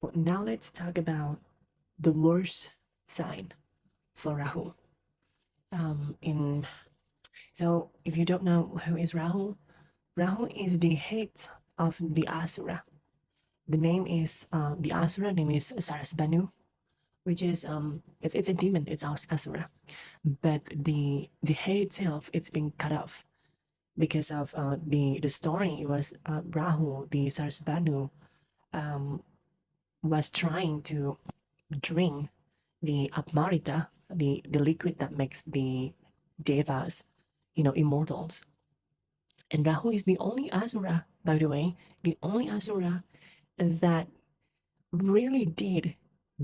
But now let's talk about the worst sign for Rahu. In So if you don't know who is Rahu, Rahu is the head of the Asura. The Asura name is Sarasbanu, which is it's a demon. It's Asura, but the head itself it's been cut off because of the story. It was Rahu, the Sarasbanu, um, was trying to drink the Apmarita, the liquid that makes the devas, immortals. And Rahu is the only Asura, by the way, the only Asura that really did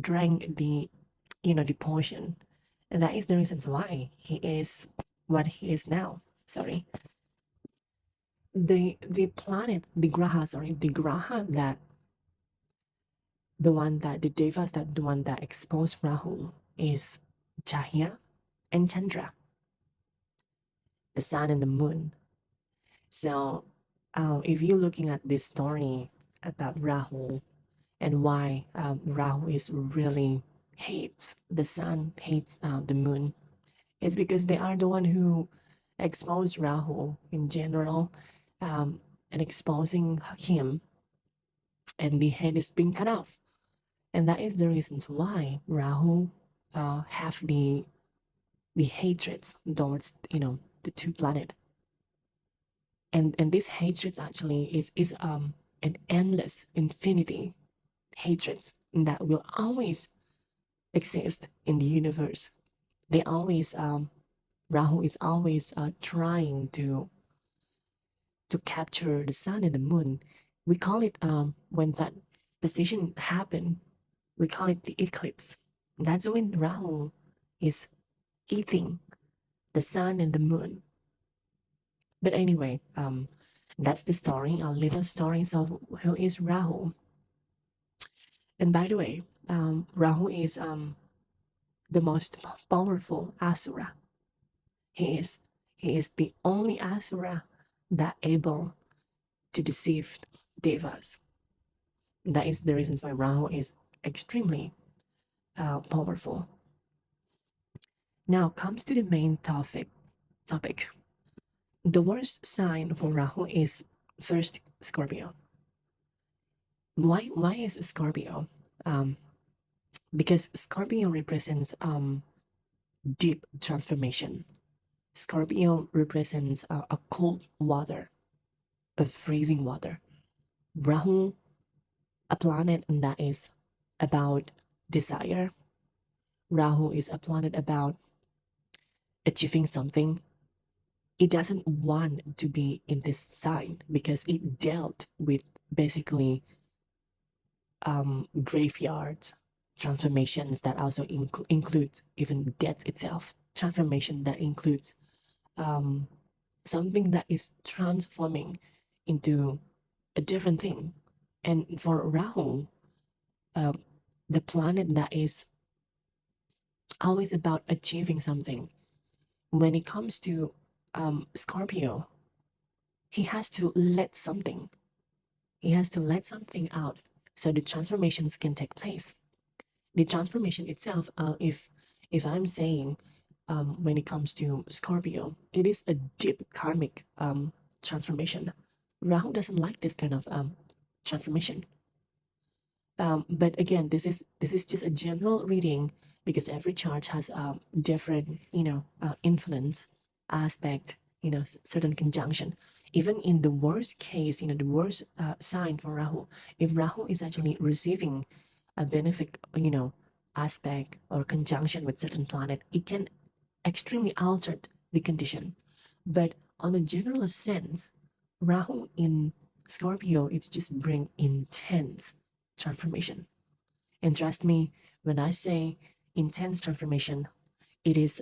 drink the potion. And that is the reasons why he is what he is now. Sorry. The planet, the Graha that the devas that the one that exposed Rahu is Chahya and Chandra, the sun and the moon. So if you're looking at this story about Rahu and why Rahu is really hates the sun, hates the moon, it's because they are the one who exposed Rahu in general, and exposing him, and the head is being cut off, and that is the reasons why Rahu have the hatreds towards the two planet, and this hatreds actually is an endless infinity hatreds that will always exist in the universe. They always Rahu is always trying to capture the sun and the moon. We call it when that position happen, we call it the eclipse. That's when Rahu is eating the sun and the moon. But anyway, that's the story, a little stories of who is Rahu. And by the way, Rahu is the most powerful Asura. He is he is the only Asura that able to deceive devas. That is the reasons why Rahu is extremely powerful. Now comes to the main topic. The worst sign for Rahu is first Scorpio. Why is Scorpio? Um, because Scorpio represents deep transformation. Scorpio represents a cold water, a freezing water. Rahu, a planet that is about desire. Rahu is a planet about achieving something. It doesn't want to be in this sign because it dealt with basically graveyards, transformations that also includes even death itself, transformation that includes um, something that is transforming into a different thing. And for Rahu, um, the planet that is always about achieving something, when it comes to Scorpio, he has to let something, he has to let something out so the transformations can take place. The transformation itself, if I'm saying, when it comes to Scorpio, it is a deep karmic transformation. Rahu doesn't like this kind of transformation. But again, this is just a general reading because every chart has different influence aspect, certain conjunction. Even in the worst case, the worst sign for Rahu, if Rahu is actually receiving a benefit, aspect or conjunction with certain planet, it can extremely alter the condition. But on a general sense, Rahu in Scorpio, it's just bring intense transformation. And trust me, when I say intense transformation, it is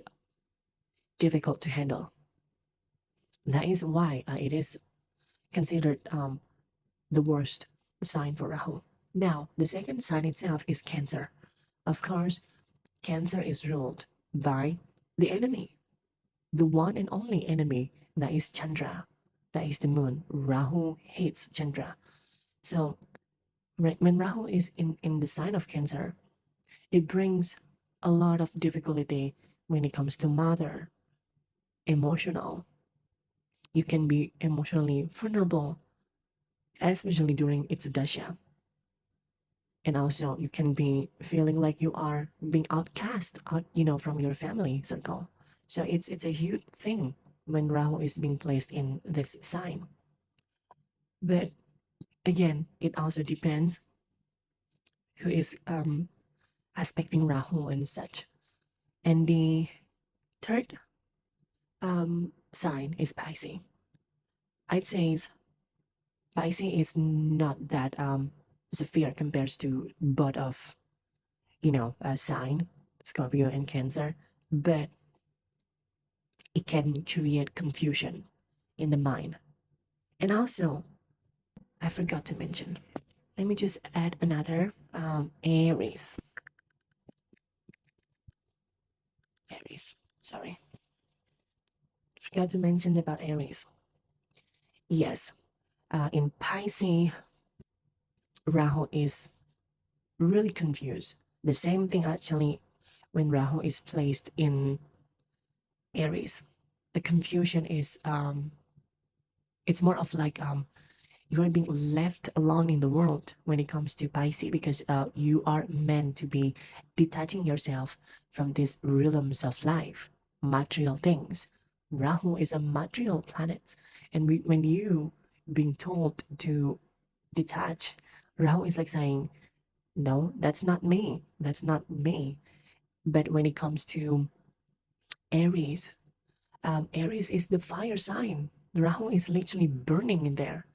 difficult to handle. That is why it is considered the worst sign for Rahu. Now, the second sign itself is Cancer. Of course, Cancer is ruled by the enemy, the one and only enemy, that is Chandra, that is the moon. Rahu hates Chandra. So right? When Rahu is in the sign of Cancer, it brings a lot of difficulty when it comes to mother, emotional. You can be emotionally vulnerable, especially during its dasha. And also you can be feeling like you are being outcast out, from your family circle. So it's a huge thing when Rahu is being placed in this sign. But again, it also depends who is aspecting Rahu and such. And the third sign is Pisces. I'd say Pisces is not that severe compared to both of a sign, Scorpio and Cancer, but it can create confusion in the mind. And also, I forgot to mention, let me just add another Aries. Aries, sorry. Forgot to mention about Aries. Yes, in Pisces, Rahu is really confused. The same thing actually when Rahu is placed in Aries. The confusion is it's more of like you are being left alone in the world when it comes to Pisces because you are meant to be detaching yourself from these rhythms of life, material things. Rahu is a material planet, and when you being told to detach, Rahu is like saying, "No, that's not me. That's not me." But when it comes to Aries, Aries is the fire sign. Rahu is literally burning in there.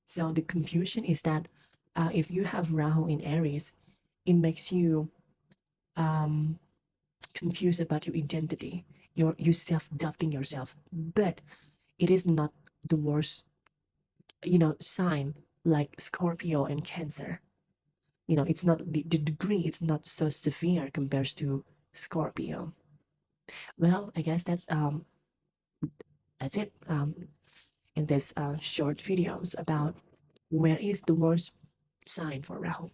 So the confusion is that if you have Rahu in Aries, it makes you um, confused about your identity. You self-doubting yourself, but it is not the worst, sign like Scorpio and Cancer. It's not the degree. It's not so severe compared to Scorpio. Well, I guess that's it. In this short videos about where is the worst sign for Rahu.